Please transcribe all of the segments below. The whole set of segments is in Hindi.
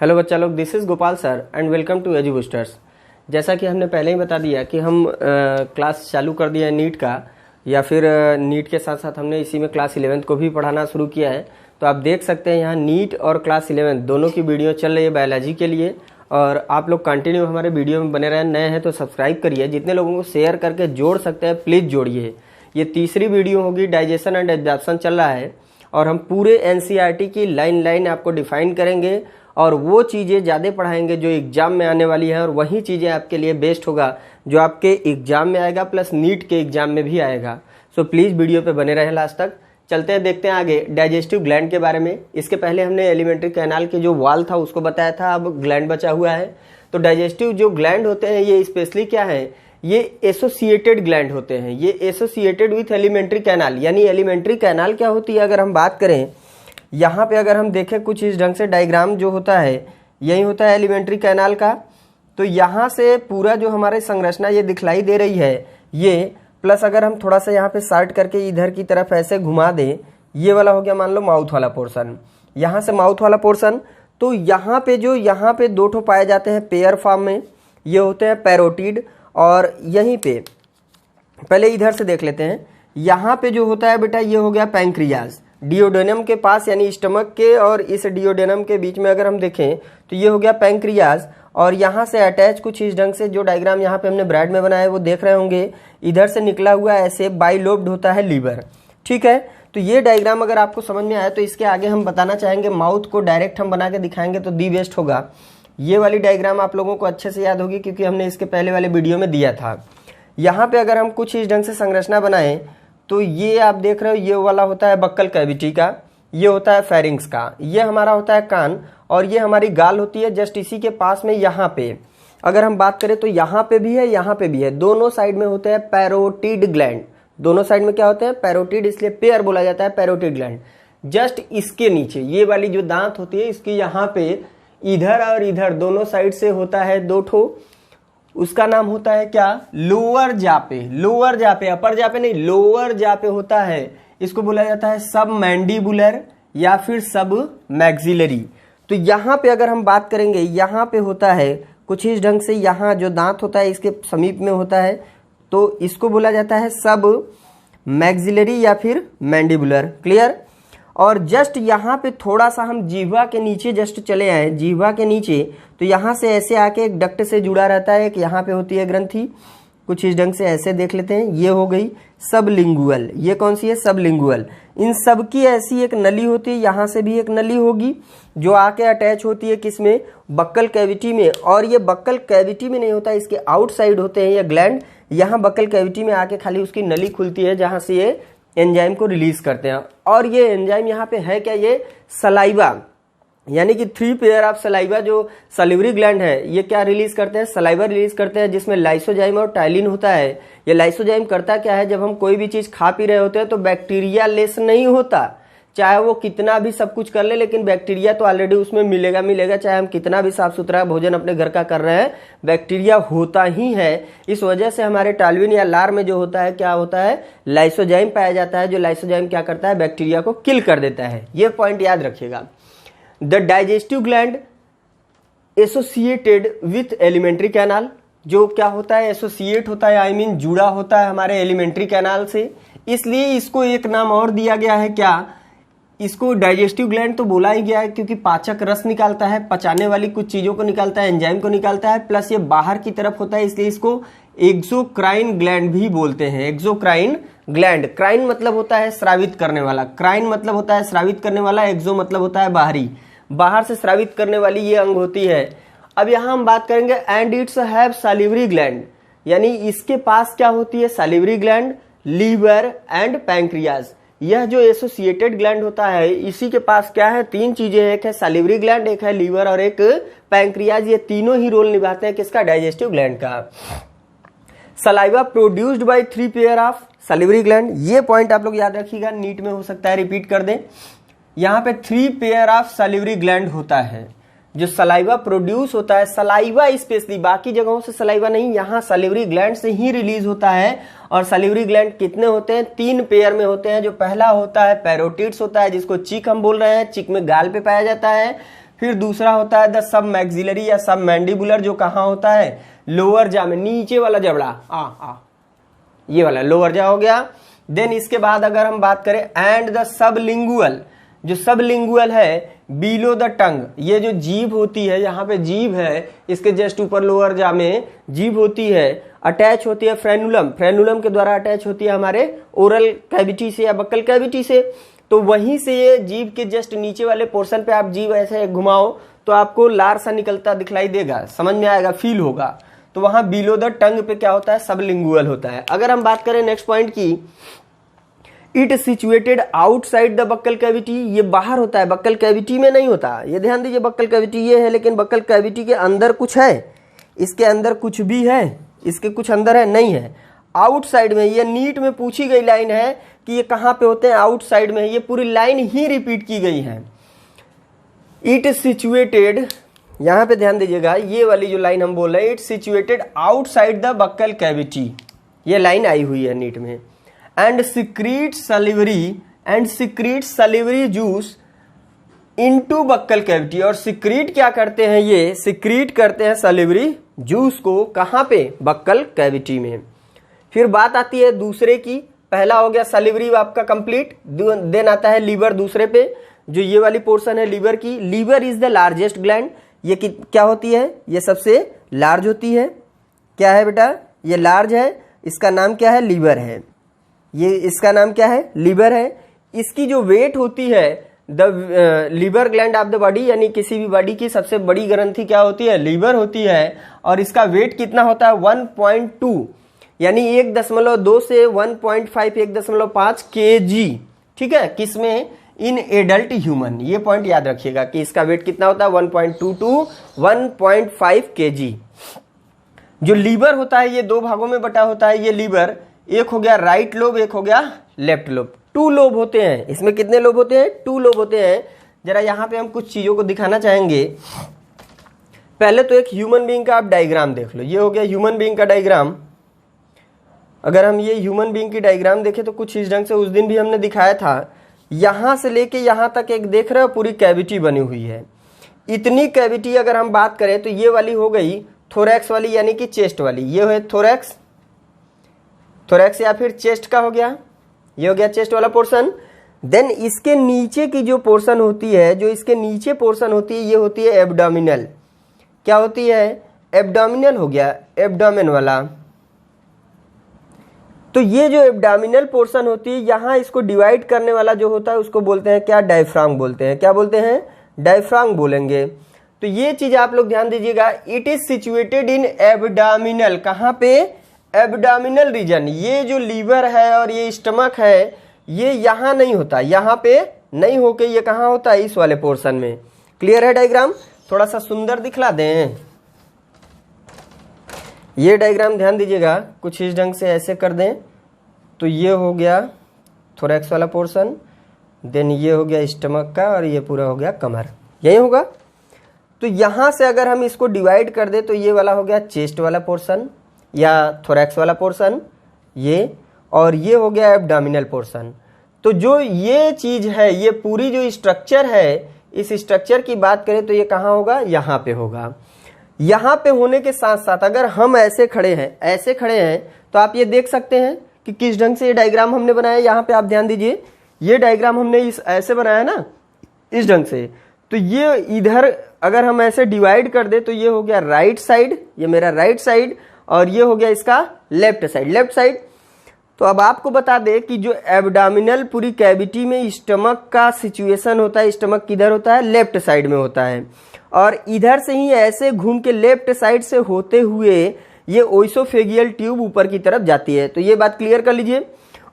हेलो बच्चा लोग, this is Gopal sir and welcome to Edu Boosters. जैसा कि हमने पहले ही बता दिया कि हम क्लास चालू कर दिया है नीट का, या फिर नीट के साथ साथ हमने इसी में क्लास 11th को भी पढ़ाना शुरू किया है। तो आप देख सकते हैं यहाँ नीट और क्लास 11 दोनों की वीडियो चल रही है बायोलॉजी के लिए, और आप लोग कंटिन्यू हमारे वीडियो में बने रहें। नए हैं तो सब्सक्राइब करिए, जितने लोगों को शेयर करके जोड़ सकते हैं प्लीज़ जोड़िए। ये तीसरी वीडियो होगी, डाइजेशन एंड एब्जॉर्प्शन चल रहा है और हम पूरे एनसीईआरटी की लाइन लाइन आपको डिफाइन करेंगे और वो चीज़ें ज़्यादा पढ़ाएंगे जो एग्जाम में आने वाली है, और वही चीज़ें आपके लिए बेस्ट होगा जो आपके एग्जाम में आएगा प्लस नीट के एग्जाम में भी आएगा। सो प्लीज़ वीडियो पे बने रहें लास्ट तक। चलते हैं, देखते हैं आगे डाइजेस्टिव ग्लैंड के बारे में। इसके पहले हमने एलिमेंट्री कैनाल के जो वॉल था उसको बताया था, अब ग्लैंड बचा हुआ है। तो डाइजेस्टिव जो ग्लैंड होते हैं ये स्पेशली क्या है, ये एसोसिएटेड ग्लैंड होते हैं। ये एसोसिएटेड विथ एलिमेंट्री कैनाल, यानी एलिमेंट्री कैनाल क्या होती है अगर हम बात करें, यहाँ पे अगर हम देखें कुछ इस ढंग से डायग्राम जो होता है यही होता है एलिमेंट्री कैनाल का। तो यहाँ से पूरा जो हमारे संरचना ये दिखलाई दे रही है ये, प्लस अगर हम थोड़ा सा यहाँ पे शार्ट करके इधर की तरफ ऐसे घुमा दें, ये वाला हो गया मान लो माउथ वाला पोर्शन, यहाँ से माउथ वाला पोर्शन। तो यहाँ पे दो ठो पाए जाते हैं पेयर फॉर्म में, ये होते हैं पैरोटिड। और यहीं पे पहले इधर से देख लेते हैं, यहाँ पे जो होता है बेटा ये हो गया पैंक्रियाज, डिओडेनम के पास यानी स्टमक के और इस डिओडेनम के बीच में अगर हम देखें तो ये हो गया पैंक्रियाज। और यहाँ से अटैच कुछ इस ढंग से जो डायग्राम यहाँ पे हमने ब्रैड में बनाया है वो देख रहे होंगे, इधर से निकला हुआ ऐसे बाइलोब्ड होता है लीवर। ठीक है, तो ये डायग्राम अगर आपको समझ में आया तो इसके आगे हम बताना चाहेंगे, माउथ को डायरेक्ट हम बना के दिखाएंगे तो दी बेस्ट होगा। ये वाली डायग्राम आप लोगों को अच्छे से याद होगी क्योंकि हमने इसके पहले वाले वीडियो में दिया था। यहाँ पे अगर हम कुछ इस ढंग से संरचना बनाएं तो ये आप देख रहे हो, ये वाला होता है बक्कल कैविटी का, ये होता है फेरिंग्स का, ये हमारा होता है कान, और ये हमारी गाल होती है जस्ट इसी के पास में। यहाँ पे अगर हम बात करें तो यहाँ पे भी है, यहाँ पे भी है, दोनों साइड में होते हैं पैरोटिड ग्लैंड। दोनों साइड में क्या होते हैं, पैरोटिड, इसलिए पेयर बोला जाता है पैरोटिड ग्लैंड। जस्ट इसके नीचे ये वाली जो दांत होती है इसकी यहाँ पे इधर और इधर दोनों साइड से होता है दो ठो, उसका नाम होता है क्या, लोअर जापे। लोअर जापे, अपर जापे नहीं, लोअर जापे होता है, इसको बोला जाता है सब मैंडिबुलर या फिर सब मैक्सिलरी। तो यहाँ पे अगर हम बात करेंगे, यहाँ पे होता है कुछ इस ढंग से, यहाँ जो दांत होता है इसके समीप में होता है, तो इसको बोला जाता है सब मैक्सिलरी या फिर मैंडिबुलर। क्लियर। और जस्ट यहाँ पे थोड़ा सा हम जीह्वा के नीचे जस्ट चले आए, जीह्वा के नीचे, तो यहाँ से ऐसे आके एक डक्ट से जुड़ा रहता है, एक यहाँ पे होती है ग्रंथि, कुछ इस ढंग से ऐसे देख लेते हैं, ये हो गई सबलिंगुअल। ये कौन सी है, सबलिंगुअल। इन सब की ऐसी एक नली होती है, यहाँ से भी एक नली होगी जो आके अटैच होती है किसमें, बक्कल कैविटी में। और ये बक्कल कैविटी में नहीं होता, इसके आउटसाइड होते हैं ये ग्लैंड। यहाँ बक्कल कैविटी में आके खाली उसकी नली खुलती है जहाँ से ये एंजाइम को रिलीज करते हैं। और ये एंजाइम यहाँ पे है क्या, ये सलाइवा, यानी कि 3 पेयर ऑफ सलाइवा जो सलिवरी ग्लैंड है ये क्या रिलीज करते हैं, सलाइवा रिलीज करते हैं, जिसमें लाइसोजाइम और टाइलिन होता है। ये लाइसोजाइम करता क्या है, जब हम कोई भी चीज खा पी रहे होते हैं तो बैक्टीरिया लेस नहीं होता, चाहे वो कितना भी सब कुछ कर ले, लेकिन बैक्टीरिया तो ऑलरेडी उसमें मिलेगा, चाहे हम कितना भी साफ सुथरा भोजन अपने घर का कर रहे हैं, बैक्टीरिया होता ही है। इस वजह से हमारे टालविन या लार में जो होता है क्या होता है, लाइसोजाइम पाया जाता है, जो लाइसोजाइम क्या करता है, बैक्टीरिया को किल कर देता है। ये पॉइंट याद रखिएगा। The digestive gland associated with alimentary canal, जो क्या होता है, एसोसिएट होता है, आई मीन जुड़ा होता है हमारे एलिमेंट्री कैनाल से, इसलिए इसको एक नाम और दिया गया है क्या, इसको डाइजेस्टिव ग्लैंड तो बोला ही गया है क्योंकि पाचक रस निकालता है, पचाने वाली कुछ चीजों को निकालता है, एंजाइम को निकालता है, प्लस ये बाहर की तरफ होता है, इसलिए इसको एक्सोक्राइन ग्लैंड भी बोलते हैं। एक्सोक्राइन ग्लैंड, क्राइन मतलब होता है स्रावित करने वाला, क्राइन मतलब होता है स्रावित करने वाला, एक्सो मतलब होता है बाहरी, बाहर से स्रावित करने वाली ये अंग होती है। अब यहाँ हम बात करेंगे and its have salivary gland, यानी इसके पास क्या होती है, salivary gland, liver and pancreas. यह जो एसोसिएटेड ग्लैंड होता है इसी के पास क्या है, 3 चीजें, एक है सैलिवरी ग्लैंड, एक है लीवर और एक पैंक्रियाज। ये तीनों ही रोल निभाते हैं किसका, डाइजेस्टिव ग्लैंड का। Saliva produced by 3 pair of salivary gland, ये पॉइंट आप लोग याद रखिएगा, नीट में हो सकता है रिपीट कर दें। यहाँ पे 3 पेयर ऑफ सैलिवरी ग्लैंड होता है जो सलाइवा प्रोड्यूस होता है, सलाइवा स्पेशली, बाकी जगहों से सलाइवा नहीं, यहाँ सैलिवरी ग्लैंड से ही रिलीज होता है। और सैलिवरी ग्लैंड कितने होते हैं, 3 पेयर में होते हैं। जो पहला होता है पैरोटिड्स होता है, जिसको चीक हम बोल रहे हैं, चीक में गाल पे पाया जाता है। फिर दूसरा होता है द सब मैक्सिलरी या सब मैंडिबुलर, जो कहाँ होता है, लोअर जा में, नीचे वाला जबड़ा, ये वाला लोअर जा हो गया। देन इसके बाद अगर हम बात करें एंड द सबलिंगुअल, जो सबलिंगुअल है बिलो द टंग, ये जो जीभ होती है, यहाँ पे जीभ है, इसके जस्ट ऊपर लोअर जा में जीभ होती है, अटैच होती है फ्रेनुलम, फ्रेनुलम के द्वारा अटैच होती है हमारे ओरल कैविटी से या बक्कल कैविटी से। तो वहीं से ये जीभ के जस्ट नीचे वाले पोर्शन पे आप जीभ ऐसे घुमाओ तो आपको लार सा निकलता दिखलाई देगा, समझ में आएगा, फील होगा। तो वहां बिलो द टंग पे क्या होता है, सबलिंगुअल होता है। अगर हम बात करें नेक्स्ट पॉइंट की, it situated outside the buccal cavity, ये बाहर होता है, बक्कल कैविटी में नहीं होता। ये ध्यान दीजिए, बक्कल कैविटी ये है, लेकिन बक्कल कैविटी के अंदर कुछ है, इसके अंदर कुछ भी है, इसके कुछ अंदर है, नहीं है, आउटसाइड में। ये नीट में पूछी गई लाइन है कि ये कहां पे होते हैं, आउटसाइड में। ये पूरी लाइन ही रिपीट की गई है। इट सिचुएटेड, यहां पे ध्यान दीजिएगा, ये वाली जो लाइन हम बोल रहे हैं, it situated outside the buccal cavity, ये लाइन आई हुई है नीट में। And secrete salivary juice into buccal cavity, और सिक्रीट क्या करते हैं, ये सिक्रीट करते हैं सलिवरी जूस को, कहां पे, बक्कल कैविटी में। फिर बात आती है दूसरे की, पहला हो गया सलिवरी आपका कंप्लीट, देन आता है लीवर दूसरे पे, जो ये वाली पोर्शन है लीवर की। Liver is the largest gland, ये क्या होती है, ये सबसे लार्ज होती है। क्या है बेटा, ये लार्ज है, इसका नाम क्या है, लीवर है। ये इसका नाम क्या है, लीवर है। इसकी जो वेट होती है, the liver gland of the body, यानी किसी भी बॉडी की सबसे बड़ी ग्रंथि क्या होती है, लीवर होती है। और इसका वेट कितना होता है, 1.2, यानी 1.2 से 1.5 1.5 kg, ठीक है, किसमें, इन एडल्ट ह्यूमन। ये पॉइंट याद रखिएगा कि इसका वेट कितना होता है, 1.2 to 1.5 kg। जो लीवर होता है ये दो भागों में बटा होता है। ये लीवर, एक हो गया राइट लोब, एक हो गया लेफ्ट लोब, 2 लोब होते हैं। इसमें कितने लोब होते हैं, 2 लोब होते हैं। जरा यहाँ पे हम कुछ चीजों को दिखाना चाहेंगे। पहले तो एक ह्यूमन बीइंग का आप डायग्राम देख लो, ये हो गया ह्यूमन बीइंग का डायग्राम। अगर हम ये ह्यूमन बीइंग की डायग्राम देखें तो कुछ इस ढंग से, उस दिन भी हमने दिखाया था। यहां से लेके यहां तक एक देख रहे हो पूरी कैविटी बनी हुई है। इतनी कैविटी अगर हम बात करें तो ये वाली हो गई थोरैक्स वाली, यानी कि चेस्ट वाली। ये है थोरैक्स, थोरैक्स या फिर चेस्ट का हो गया, ये हो गया चेस्ट वाला पोर्शन। देन इसके नीचे की जो पोर्शन होती है, जो इसके नीचे पोर्शन होती है, ये होती है एब्डोमिनल। क्या होती है, एब्डोमिनल हो गया, एब्डोमेन वाला। तो ये जो एब्डोमिनल पोर्शन होती है, यहां इसको डिवाइड करने वाला जो होता है उसको बोलते हैं क्या, डायफ्राम बोलते हैं। क्या बोलते हैं, डायफ्राम बोलेंगे। तो ये चीज आप लोग ध्यान दीजिएगा। It is situated in abdominal, कहां पे, एब्डोमिनल रीजन। ये जो लीवर है और ये स्टमक है, ये यहां नहीं होता, यहां पे नहीं होके ये कहां होता है, इस वाले पोर्शन में। क्लियर है डायग्राम, थोड़ा सा सुंदर दिखला दें। ये डायग्राम ध्यान दीजिएगा, कुछ इस ढंग से ऐसे कर दें तो ये हो गया थोरैक्स वाला पोर्शन, देन ये हो गया स्टमक का, और ये पूरा हो गया कमर, यही होगा। तो यहां से अगर हम इसको डिवाइड कर दे तो ये वाला हो गया चेस्ट वाला पोर्शन या थोरैक्स वाला पोर्शन, ये, और ये हो गया एब्डोमिनल पोर्शन। तो जो ये चीज है, ये पूरी जो स्ट्रक्चर है, इस स्ट्रक्चर की बात करें तो ये कहाँ होगा, यहाँ पे होगा। यहाँ पे होने के साथ साथ अगर हम ऐसे खड़े हैं, ऐसे खड़े हैं, तो आप ये देख सकते हैं कि किस ढंग से ये डायग्राम हमने बनाया। यहाँ पे आप ध्यान दीजिए, ये डायग्राम हमने इस ऐसे बनाया ना, इस ढंग से। तो ये इधर अगर हम ऐसे डिवाइड कर दे तो ये हो गया राइट साइड, ये मेरा राइट साइड, और ये हो गया इसका लेफ्ट साइड, लेफ्ट साइड। तो अब आपको बता दे कि जो एब्डोमिनल पूरी कैविटी में स्टमक का सिचुएशन होता है, स्टमक किधर होता है, लेफ्ट साइड में होता है। और इधर से ही ऐसे घूम के लेफ्ट साइड से होते हुए ये ओइसोफेगियल ट्यूब ऊपर की तरफ जाती है। तो ये बात क्लियर कर लीजिए।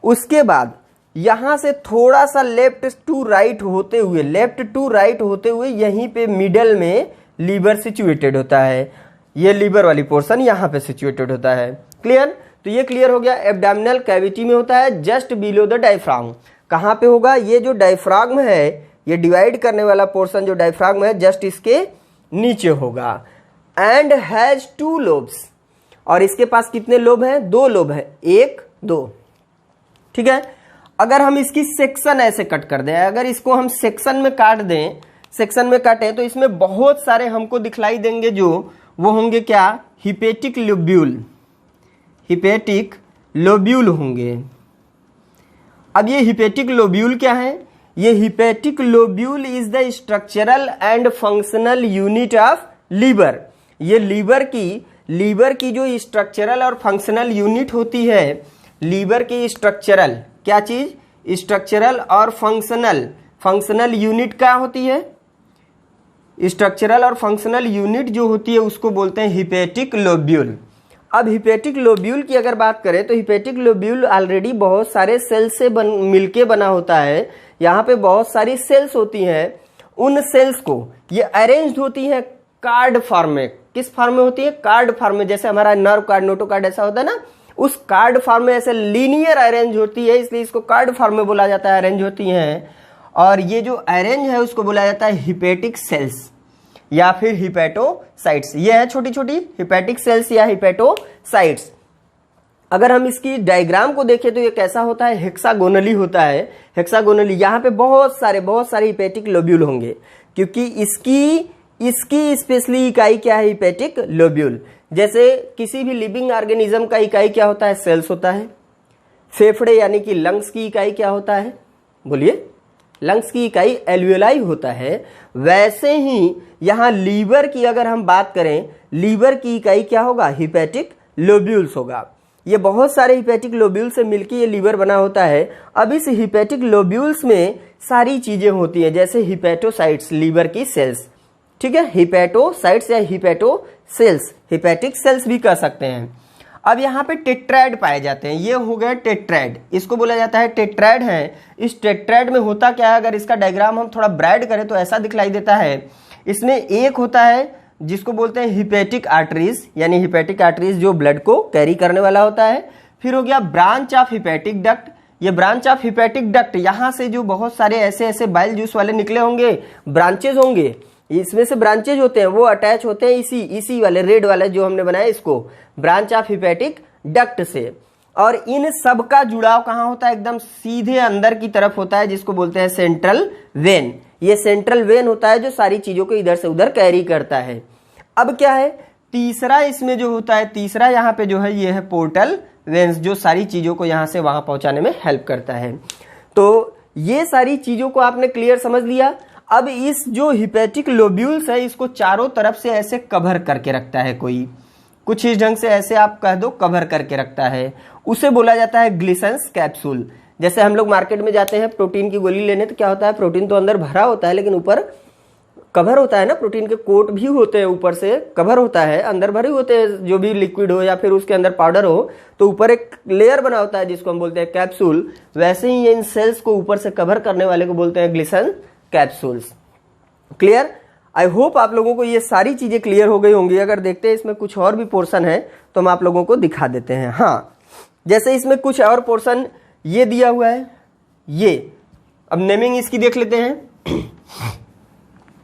उसके बाद यहां से थोड़ा सा लेफ्ट टू राइट होते हुए, लेफ्ट टू राइट होते हुए यहीं पे मिडल में लीवर सिचुएटेड होता है। ये लीवर वाली पोर्शन यहाँ पे सिचुएटेड होता है। क्लियर, तो ये क्लियर हो गया। एब्डोमिनल कैविटी में होता है, जस्ट बिलो द डायफ्राम। कहाँ पे होगा, ये जो डायफ्राग्म है, ये डिवाइड करने वाला पोर्शन जो डायफ्राग्म है, जस्ट इसके नीचे होगा। एंड हैज 2 लोब्स, और इसके पास कितने लोब हैं, 2 लोब हैं, 1 2, ठीक है। अगर हम इसकी सेक्शन ऐसे कट कर दें, अगर इसको हम सेक्शन में काट दें, सेक्शन में काटें तो इसमें बहुत सारे हमको दिखलाई देंगे, जो वो होंगे क्या, हिपेटिक लोब्यूल, हिपेटिक लोब्यूल होंगे। अब ये हिपेटिक लोब्यूल क्या है, ये hepatic lobule is the structural and functional unit of liver. ये लीवर की जो स्ट्रक्चरल और फंक्शनल यूनिट होती है, लीवर की स्ट्रक्चरल क्या चीज, स्ट्रक्चरल और फंक्शनल यूनिट क्या होती है, स्ट्रक्चरल और फंक्शनल यूनिट जो होती है उसको बोलते हैं हिपेटिक लोब्यूल। अब हिपेटिक लोब्यूल की अगर बात करें तो हिपेटिक लोब्यूल ऑलरेडी बहुत सारे सेल से मिलके बना होता है। यहाँ पे बहुत सारी सेल्स होती हैं, उन सेल्स को ये अरेंज्ड होती है कार्ड फॉर्म में। किस फॉर्म में होती है, कार्ड फॉर्म में। जैसे हमारा नर्व कार्ड, नोटो कार्ड ऐसा होता है ना, उस कार्ड फॉर्म में ऐसे लीनियर अरेंज होती है, इसलिए इसको कार्ड फॉर्म में बोला जाता है, अरेंज होती हैं। और ये जो अरेंज है उसको बोला जाता है हिपेटिक सेल्स या फिर हिपेटोसाइट्स। ये है छोटी छोटी हिपेटिक सेल्स या हिपेटोसाइट्स। अगर हम इसकी डायग्राम को देखें तो ये कैसा होता है, हेक्सागोनली होता है, हेक्सागोनली। यहाँ पे बहुत सारे हिपेटिक लोब्यूल होंगे, क्योंकि इसकी स्पेशली इकाई क्या है, हिपेटिक लोब्यूल। जैसे किसी भी लिविंग ऑर्गेनिज्म का इकाई क्या होता है, सेल्स होता है। फेफड़े यानी कि लंग्स की इकाई क्या होता है, बोलिए, लंग्स की इकाई एल्वियोलाई होता है। वैसे ही यहाँ लीवर की अगर हम बात करें, लीवर की इकाई क्या होगा, हिपेटिक लोब्यूल्स होगा। ये बहुत सारे हिपेटिक लोब्यूल से मिलकर ये लीवर बना होता है। अब इस हिपेटिक लोब्यूल्स में सारी चीजें होती हैं, जैसे हिपेटोसाइट्स, लीवर की सेल्स, ठीक है, हिपेटोसाइट्स या हिपेटोसेल्स, हिपेटिक सेल्स भी कह सकते हैं। अब यहाँ पे टेट्राइड पाए जाते हैं, ये हो गए टेट्राइड, इसको बोला जाता है टेट्राइड है। इस टेट्राइड में होता क्या है, अगर इसका डायग्राम हम थोड़ा ब्राइट करें तो ऐसा दिखलाई देता है। इसमें एक होता है जिसको बोलते हैं हिपेटिक आर्टरीज, यानी हिपेटिक आर्टरीज जो ब्लड को कैरी करने वाला होता है। फिर हो गया ब्रांच ऑफ हिपेटिक डक्ट, ये ब्रांच ऑफ हिपेटिक डक्ट, यहाँ से जो बहुत सारे ऐसे बाइल जूस वाले निकले होंगे, ब्रांचेज होंगे, इसमें से ब्रांचेज होते हैं, वो अटैच होते हैं इसी वाले रेड वाले जो हमने बनाया, इसको ब्रांच ऑफ हिपेटिक डक्ट से। और इन सब का जुड़ाव कहाँ होता है, एकदम सीधे अंदर की तरफ होता है, जिसको बोलते हैं सेंट्रल वेन। ये सेंट्रल वेन होता है जो सारी चीजों को इधर से उधर कैरी करता है। अब क्या है, तीसरा इसमें जो होता है, तीसरा यहाँ पे जो है ये है पोर्टल वेन्स, जो सारी चीजों को यहाँ से वहां पहुंचाने में हेल्प करता है। तो ये सारी चीजों को आपने क्लियर समझ लिया। अब इस जो हिपेटिक लोब्यूल्स है, इसको चारों तरफ से ऐसे कवर करके रखता है, कोई कुछ इस ढंग से ऐसे आप कह दो कवर करके रखता है, उसे बोला जाता है ग्लिसन्स कैप्सूल। जैसे हम लोग मार्केट में जाते हैं प्रोटीन की गोली लेने, तो क्या होता है, प्रोटीन तो अंदर भरा होता है लेकिन ऊपर कवर होता है ना, प्रोटीन के कोट भी होते हैं, ऊपर से कवर होता है, अंदर भरे होते हैं, जो भी लिक्विड हो या फिर उसके अंदर पाउडर हो, तो ऊपर एक लेयर बना होता है जिसको हम बोलते हैं कैप्सूल। वैसे ही इन सेल्स को ऊपर से कवर करने वाले को बोलते हैं glisten capsules. Clear? I hope आप लोगों को ये सारी चीजें क्लियर हो गई होंगी। अगर देखते हैं इसमें कुछ और भी पोर्शन है तो हम आप लोगों को दिखा देते हैं। हाँ, जैसे इसमें कुछ और पोर्शन ये दिया हुआ है, ये अब नेमिंग इसकी देख लेते हैं।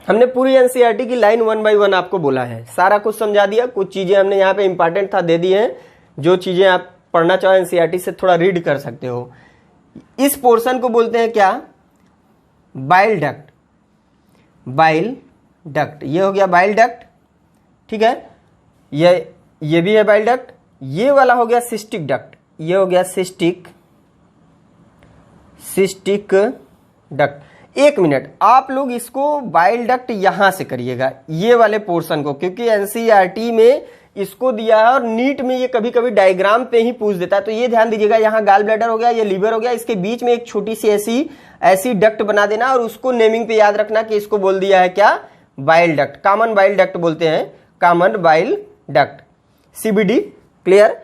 हमने पूरी एनसीईआरटी की लाइन 1 बाय 1 आपको बोला है, सारा कुछ समझा दिया। कुछ चीजें हमने यहाँ पे इंपॉर्टेंट था दे दी हैं, जो चीजें आप पढ़ना चाहो एनसीईआरटी से थोड़ा रीड कर सकते हो। इस पोर्शन को बोलते हैं क्या, बाइल डक्ट। बाइल डक्ट, ये हो गया बाइल डक्ट, ठीक है, ये भी है बाइल डक्ट। ये वाला हो गया सिस्टिक डक्ट, ये हो गया सिस्टिक डक्ट। एक मिनट, आप लोग इसको बाइल डक्ट यहां से करिएगा, ये वाले पोर्शन को, क्योंकि एनसीईआरटी में इसको दिया है और नीट में ये कभी कभी डायग्राम पे ही पूछ देता है। तो ये ध्यान दीजिएगा, यहाँ गाल ब्लैडर हो गया, ये लीवर हो गया, इसके बीच में एक छोटी सी ऐसी डक्ट बना देना और उसको नेमिंग पे याद रखना कि इसको बोल दिया है क्या, bile duct. Common bile duct बोलते हैं, common bile duct, CBD. Clear?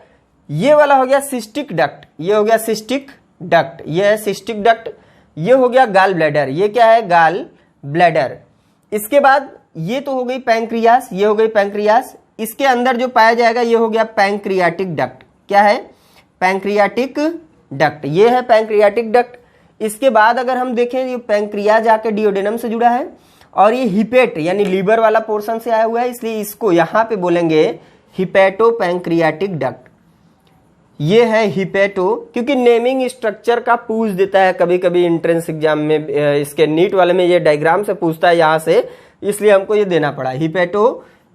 ये वाला हो गया सिस्टिक डक्ट, ये हो गया सिस्टिक डक्ट, ये है सिस्टिक डक्ट। ये हो गया गाल ब्लैडर, ये क्या है, गाल ब्लैडर। इसके बाद ये तो हो गई पैंक्रियास, ये हो गई पैंक्रियास। इसके अंदर जो पाया जाएगा ये हो गया पैंक्रियाटिक डक्ट। क्या है, पैंक्रियाटिक डक्ट, ये है पैंक्रियाटिक डक्ट। इसके बाद अगर हम देखें, ये पैंक्रियाज आके डिओडेनम से जुड़ा है और ये हिपेट यानी लीवर वाला पोर्शन से आया हुआ है, इसलिए इसको यहां पे बोलेंगे हिपेटो पैंक्रियाटिक डक्ट। ये है हिपेटो, क्योंकि नेमिंग स्ट्रक्चर का पूछ देता है कभी कभी एंट्रेंस एग्जाम में, इसके नीट वाले में ये डायग्राम से पूछता है यहाँ से, इसलिए हमको ये देना पड़ा हिपेटो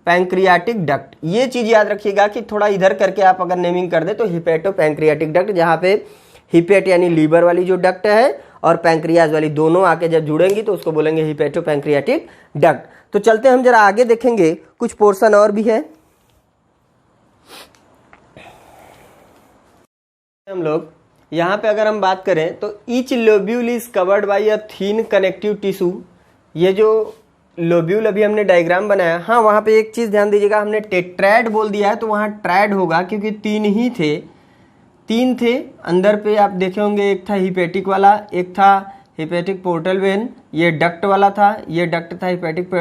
पैंक्रियाटिक डक्ट। ये चीज याद रखिएगा कि थोड़ा इधर करके आप अगर नेमिंग कर दे तो हिपेटो पैंक्रियाटिक डक्ट, जहाँ पे हिपेट यानी लीवर वाली जो डक्ट है और पैंक्रियाज वाली दोनों आके जब जुड़ेंगी तो उसको बोलेंगे हिपेटो पैंक्रियाटिक डक्ट। तो चलते हम जरा आगे देखेंगे, कुछ पोर्शन और भी है। हम लोग यहाँ पे अगर हम बात करें तो each lobule is covered by a thin connective tissue. ये जो लोब्यूल अभी हमने डायग्राम बनाया, हाँ वहाँ पे एक चीज ध्यान दीजिएगा, हमने टेट्राड बोल दिया है तो वहाँ ट्रैड होगा क्योंकि तीन थे अंदर पे। आप देखे होंगे, एक था हिपेटिक वाला, एक था हिपेटिक पोर्टल वेन, ये डक्ट वाला था, ये डक्ट था हिपेटिक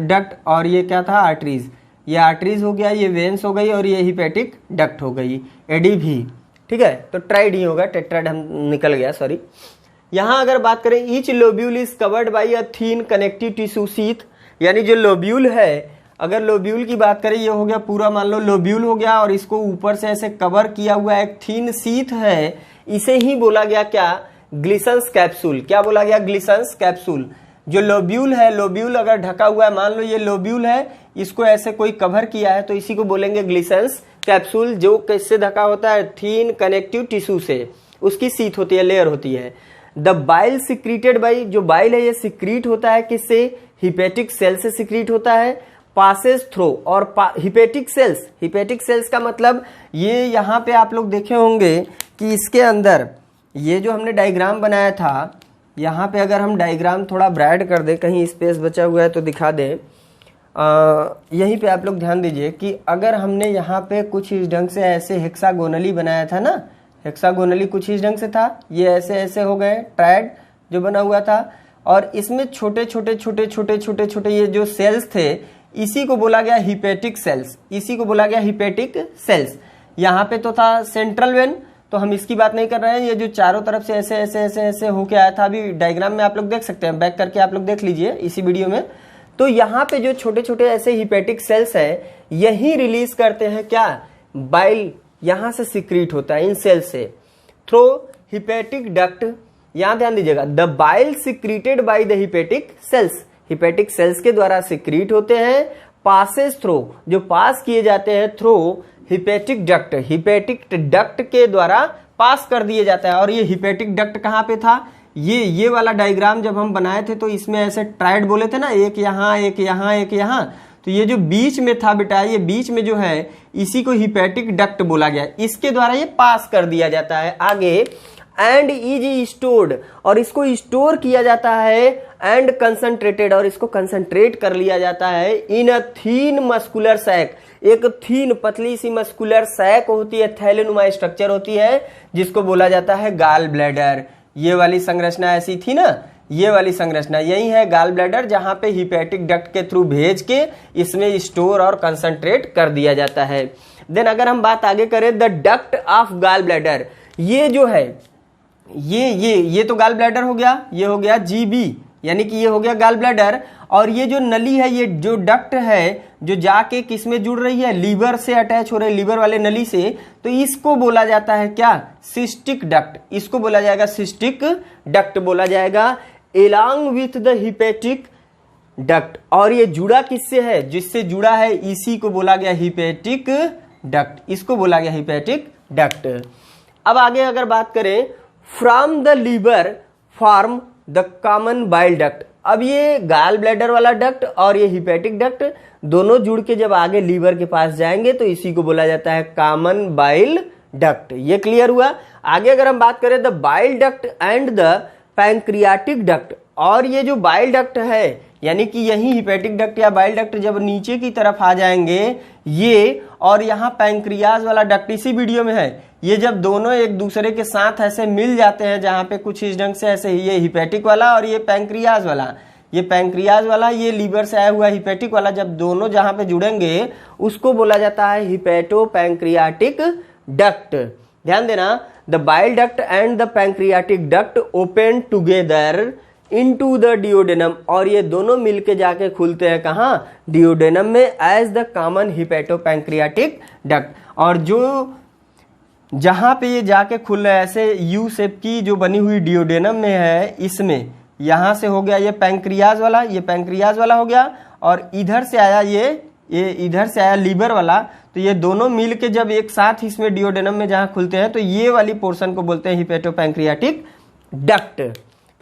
डक्ट, और ये क्या था आर्टरीज। ये आर्टरीज हो गया, ये वेन्स हो गई और ये हिपेटिक डक्ट हो गई, एडी भी, ठीक है। तो ट्राइड ही होगा, टेट्राड हम निकल गया, सॉरी। यहाँ अगर बात करें each lobule is covered by a thin connective tissue sheath, यानी जो लोब्यूल है, अगर लोब्यूल की बात करें, ये हो गया पूरा, मान लो लोब्यूल हो गया और इसको ऊपर से ऐसे कवर किया हुआ एक थीन शीथ है, इसे ही बोला गया क्या, ग्लिसन्स कैप्सूल। क्या बोला गया, ग्लिसन्स कैप्सूल। जो लोब्यूल है, लोब्यूल अगर ढका हुआ है, मान लो ये लोब्यूल है, इसको ऐसे कोई कवर किया है तो इसी को बोलेंगे ग्लिसन्स कैप्सूल। जो किससे ढका होता है, थीन कनेक्टिव टिश्यू से, उसकी शीथ होती है, लेयर होती है। द बाइल सिक्रीटेड बाई, जो बाइल है ये सिक्रीट होता है किससे, हिपेटिक सेल से सिक्रीट होता है। पासेस थ्रो, और हिपेटिक सेल्स का मतलब ये यहाँ पे आप लोग देखे होंगे कि इसके अंदर ये जो हमने डायग्राम बनाया था, यहाँ पे अगर हम डायग्राम थोड़ा ब्राइट कर दे, कहीं स्पेस बचा हुआ है तो दिखा दें। यहीं पे आप लोग ध्यान दीजिए कि अगर हमने यहाँ पे कुछ इस ढंग से ऐसे हेक्सागोनली बनाया था ना, हेक्सागोनली कुछ इस ढंग से था, ये ऐसे ऐसे हो गए, ट्रायड जो बना हुआ था, और इसमें छोटे छोटे ये जो सेल्स थे, इसी को बोला गया हिपेटिक सेल्स, इसी को बोला गया हिपेटिक सेल्स। यहाँ पे तो था सेंट्रल वेन, तो हम इसकी बात नहीं कर रहे हैं। ये जो चारों तरफ से ऐसे ऐसे ऐसे ऐसे होके आया था, अभी डायग्राम में आप लोग देख सकते हैं, बैक करके आप लोग देख लीजिए इसी वीडियो में। तो यहाँ पे जो छोटे छोटे ऐसे हिपेटिक सेल्स है, यही रिलीज करते हैं क्या, बाइल, यहाँ से सिक्रीट होता है इन सेल से थ्रो हिपेटिक डक्ट। यहाँ ध्यान दीजिएगा, the bile secreted by the hepatic cells, hepatic cells के द्वारा सिक्रीट होते हैं। पासेस थ्रो, जो पास किए जाते हैं through hepatic duct, hepatic duct के द्वारा पास कर दिए जाता है। और ये हिपेटिक डक्ट कहाँ पे था, ये वाला डायग्राम जब हम बनाए थे तो इसमें ऐसे ट्राइड बोले थे ना, एक यहाँ एक यहाँ एक यहाँ, तो ये जो बीच में था बेटा, ये बीच में जो है इसी को हिपेटिक डक्ट बोला गया, इसके द्वारा ये पास कर दिया जाता है आगे। एंड इज स्टोर्ड, और इसको स्टोर किया जाता है, एंड कंसंट्रेटेड, और इसको कंसंट्रेट कर लिया जाता है इन अ थीन मस्कुलर सैक, एक थीन पतली सी मस्कुलर सैक होती है, थैलेनुमा स्ट्रक्चर होती है, जिसको बोला जाता है गाल ब्लैडर। ये वाली संरचना ऐसी थी ना, ये वाली संरचना यही है गाल ब्लैडर, जहां पे हिपेटिक डक्ट के थ्रू भेज के इसमें स्टोर और कंसंट्रेट कर दिया जाता है। देन अगर हम बात आगे करें, the duct of gall bladder, ये जो है ये तो गाल ब्लैडर हो गया, ये हो गया जीबी, यानी कि ये हो गया गाल ब्लैडर। और ये जो नली है, ये जो डक्ट है जो जाके किस में जुड़ रही है, लीवर से अटैच हो रही है, लीवर वाले नली से, तो इसको बोला जाता है क्या, सिस्टिक डक्ट, इसको बोला जाएगा सिस्टिक डक्ट बोला जाएगा, along with the hepatic duct. और ये जुड़ा किससे है, जिससे जुड़ा है इसी को बोला गया हिपेटिक डक्ट, इसको बोला गया हिपेटिक डक्ट। अब आगे अगर बात करें, from the liver form the common bile duct. अब ये गाल ब्लैडर वाला डक्ट और ये हिपेटिक डक्ट दोनों जुड़ के जब आगे लीवर के पास जाएंगे तो इसी को बोला जाता है कॉमन बाइल डक्ट। ये क्लियर हुआ। आगे अगर हम बात करें, the bile duct and the pancreatic duct, और ये जो बाइल डक्ट है, यानी कि यही हिपेटिक डक्ट या बाइल डक्ट जब नीचे की तरफ आ जाएंगे ये, और यहाँ पैंक्रियाज वाला डक्ट इसी वीडियो में है, ये जब दोनों एक दूसरे के साथ ऐसे मिल जाते हैं, जहां पे कुछ इस ढंग से ऐसे, ये हिपेटिक वाला और ये पैंक्रियाज वाला, ये पैंक्रियाज वाला, ये लीवर से आया हुआ हिपेटिक वाला, जब दोनों जहां पे जुड़ेंगे उसको बोला जाता है हिपेटो पैंक्रियाटिक डक्ट। ध्यान देना, the bile duct and the pancreatic duct open together into the duodenum, और ये दोनों मिलके जाके खुलते हैं कहाँ, डिओडेनम में, as the common hepato pancreatic duct. और जो जहां पे ये जाके खुल रहा है ऐसे यू शेप की जो बनी हुई डियोडेनम में है, इसमें यहां से हो गया ये पैंक्रियाज वाला, ये पैंक्रियाज वाला हो गया, और इधर से आया ये इधर से आया लीवर वाला। तो ये दोनों मिल के जब एक साथ इसमें डियोडेनम में जहां खुलते हैं तो ये वाली पोर्शन को बोलते हैं हिपेटोपैंक्रियाटिक डक्ट।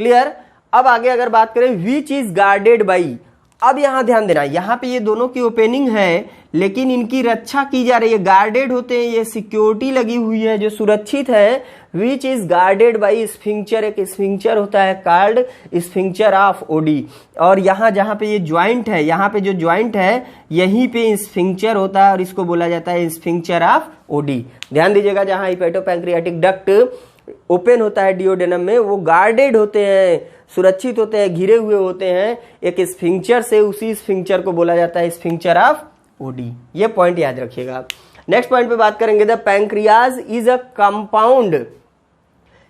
क्लियर। अब आगे अगर बात करें विच इज गार्डेड बाई, अब यहां ध्यान देना, यहां पे ये दोनों की ओपनिंग है लेकिन इनकी रक्षा की जा रही है, गार्डेड होते हैं, ये सिक्योरिटी लगी हुई है जो सुरक्षित है। विच इज गार्डेड बाई स्फिंक्चर, एक स्फिंक्चर होता है कॉल्ड स्फिंक्चर ऑफ ओडी, और यहाँ जहां पे ये ज्वाइंट है, यहाँ पे जो ज्वाइंट है यहीं पे स्फिंक्चर होता है और इसको बोला जाता है स्फिंक्चर ऑफ ओडी। ध्यान दीजिएगा, जहां हिपेटोपैंक्रियाटिक डक्ट ओपन होता है डियोडेनम में, वो गार्डेड होते हैं, सुरक्षित होते हैं, घिरे हुए होते हैं एक स्फिंक्चर से, उसी स्फिंक्चर को बोला जाता है स्फिंक्चर ऑफ ओडी। ये पॉइंट याद रखिएगा। नेक्स्ट पॉइंट पे बात करेंगे, the pancreas is a compound.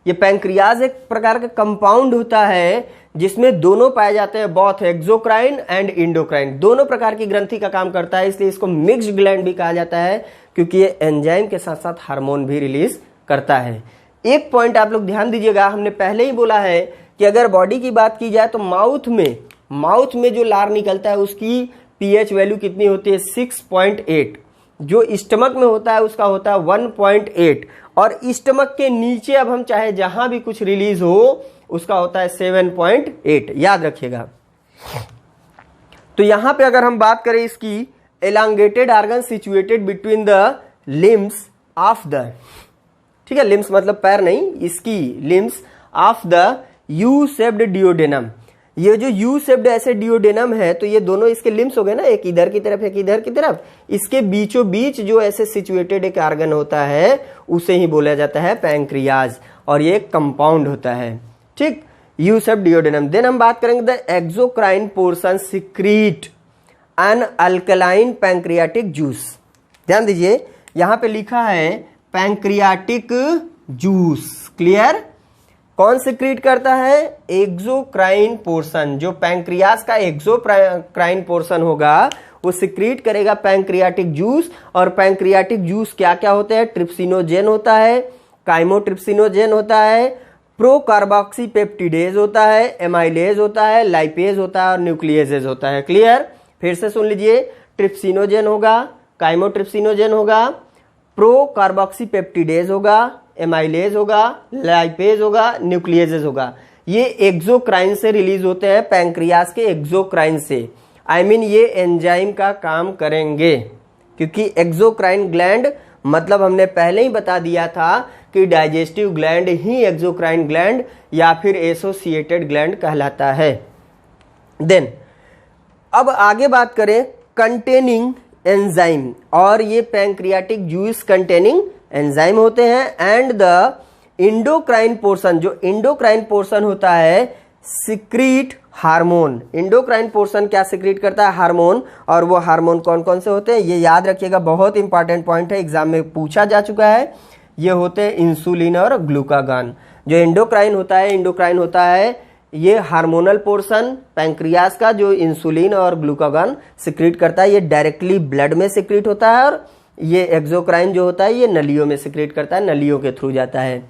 ये पैंक्रियाज एक प्रकार का कंपाउंड होता है जिसमें दोनों पाए जाते हैं, बोथ एक्सोक्राइन एंड इंडोक्राइन, दोनों प्रकार की ग्रंथि का काम करता है, इसलिए इसको मिक्स्ड ग्लैंड भी कहा जाता है क्योंकि ये एंजाइम के साथ साथ हार्मोन भी रिलीज करता है। एक पॉइंट आप लोग ध्यान दीजिएगा, हमने पहले ही बोला है कि अगर बॉडी की बात की जाए तो माउथ में जो लार निकलता है उसकी पीएच वैल्यू कितनी होती है 6.8, जो स्टमक में होता है उसका होता है 1.8, और स्टमक के नीचे अब हम चाहे जहां भी कुछ रिलीज हो उसका होता है 7.8, याद रखिएगा। तो यहां पे अगर हम बात करें इसकी elongated organ situated between the limbs of the, ठीक है, लिम्स मतलब पैर नहीं, इसकी limbs of the U shaped duodenum. ये जो यू शेप्ड ऐसे डियोडेनम है तो ये दोनों इसके लिम्स हो गए ना, एक इधर की तरफ एक इधर की तरफ, इसके बीचों बीच जो ऐसे सिचुएटेड एक ऑर्गन होता है उसे ही बोला जाता है पैंक्रियाज, और ये कंपाउंड होता है, ठीक, यू शेप्ड डियोडेनम। देन हम बात करेंगे the exocrine portion secrete an alkaline pancreatic juice. ध्यान दीजिए, यहां पे लिखा है पैंक्रियाटिक जूस। क्लियर। कौन सिक्रीट करता है? एक्सोक्राइन पोर्शन, जो पैंक्रियास का एक्सोक्राइन पोर्शन होगा वो सिक्रीट करेगा पैंक्रियाटिक जूस। और पैंक्रियाटिक जूस क्या क्या होते हैं? ट्रिप्सिनोजेन होता है, काइमोट्रिप्सिनोजेन होता है, प्रोकार्बोक्सी पेप्टिडेज होता है, एमाइलेज होता है, लाइपेज होता है और न्यूक्लियेजेज होता है। क्लियर। फिर से सुन लीजिए, ट्रिप्सिनोजेन होगा, काइमोट्रिप्सिनोजेन होगा, प्रोकार्बोक्सी पेप्टिडेज होगा, एमाइलेज होगा, लाइपेज होगा, न्यूक्लियेजेज होगा। ये एक्सोक्राइन से रिलीज होते हैं, पैंक्रियास के एक्सोक्राइन से। ये एंजाइम का काम करेंगे, क्योंकि एक्सोक्राइन ग्लैंड मतलब हमने पहले ही बता दिया था कि डाइजेस्टिव ग्लैंड ही एक्सोक्राइन ग्लैंड या फिर एसोसिएटेड ग्लैंड कहलाता है। देन अब आगे बात करें कंटेनिंग एंजाइम, और ये पैंक्रियाटिक जूस कंटेनिंग एंजाइम होते हैं। एंड द इंडोक्राइन पोर्शन, जो इंडोक्राइन पोर्शन होता है सिक्रीट हार्मोन। इंडोक्राइन पोर्शन क्या सिक्रीट करता है? हार्मोन। और वो हार्मोन कौन कौन से होते हैं ये याद रखिएगा, बहुत इंपॉर्टेंट पॉइंट है, एग्जाम में पूछा जा चुका है। ये होते हैं इंसुलिन और ग्लूकागॉन। जो इंडोक्राइन होता है ये हार्मोनल पोर्शन पैंक्रियास का, जो इंसुलिन और ग्लूकागॉन सिक्रीट करता है, ये डायरेक्टली ब्लड में सिक्रीट होता है। और ये एक्सोक्राइन जो होता है ये नलियों में सिक्रीट करता है, नलियों के थ्रू जाता है।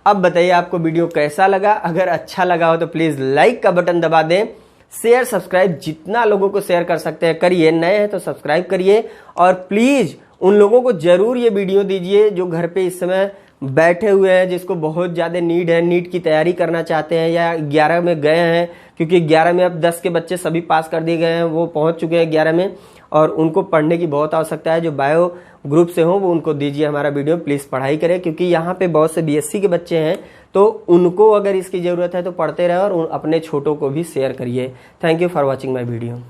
अब बताइए आपको वीडियो कैसा लगा? अगर अच्छा लगा हो तो प्लीज लाइक का बटन दबा दें, शेयर सब्सक्राइब जितना लोगों को शेयर कर सकते हैं करिए, नए हैं तो सब्सक्राइब करिए। और प्लीज उन लोगों को जरूर ये वीडियो दीजिए जो घर पे इस समय बैठे हुए हैं, जिसको बहुत ज्यादा नीड है, नीट की तैयारी करना चाहते हैं या 11 में गए हैं, क्योंकि 11 में अब 10 के बच्चे सभी पास कर दिए गए हैं, वो पहुंच चुके हैं 11 में और उनको पढ़ने की बहुत आवश्यकता है। जो बायो ग्रुप से हो वो उनको दीजिए हमारा वीडियो, प्लीज पढ़ाई करें, क्योंकि यहाँ पे बहुत से बीएससी के बच्चे हैं, तो उनको अगर इसकी जरूरत है तो पढ़ते रहे और अपने छोटों को भी शेयर करिए। Thank you for watching my video.